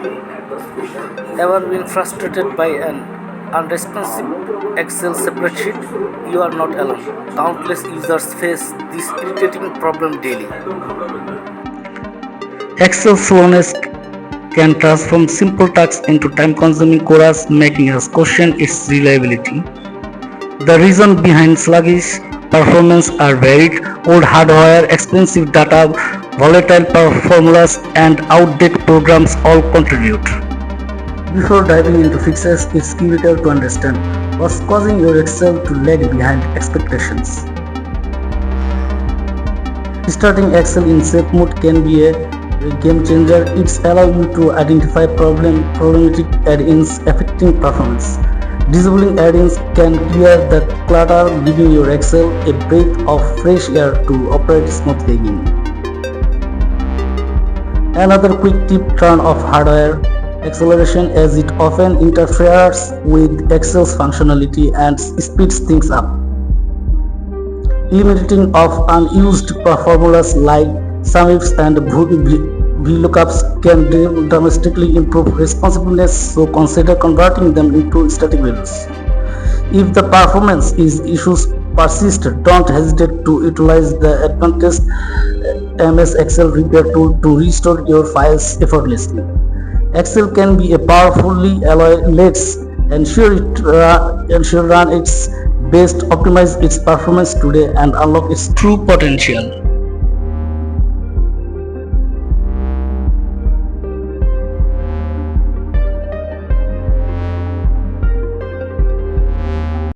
Ever been frustrated by an unresponsive Excel spreadsheet? You are not alone. Countless users face this irritating problem daily. Excel slowness can transform simple tasks into time-consuming chores, making us question its reliability. The reasons behind sluggish performance are varied: old hardware, expensive data, volatile formulas, and outdated programs all contribute. Before diving into fixes, it's critical to understand what's causing your Excel to lag behind expectations. Starting Excel in safe mode can be a game changer. It's allow you to identify problematic add-ins affecting performance. Disabling add-ins can clear the clutter, giving your Excel a breath of fresh air to operate smoothly again. Another quick tip: turn off hardware acceleration, as it often interferes with Excel's functionality and speeds things up. Eliminating of unused formulas like sumifs and VLOOKUPs can dramatically improve responsiveness, so consider converting them into static values. If the performance issues persist, don't hesitate to utilize the advanced MS Excel repair tool to restore your files effortlessly. Excel can be a powerfully alloy. Let's ensure run its best, optimize its performance today, and unlock its true potential.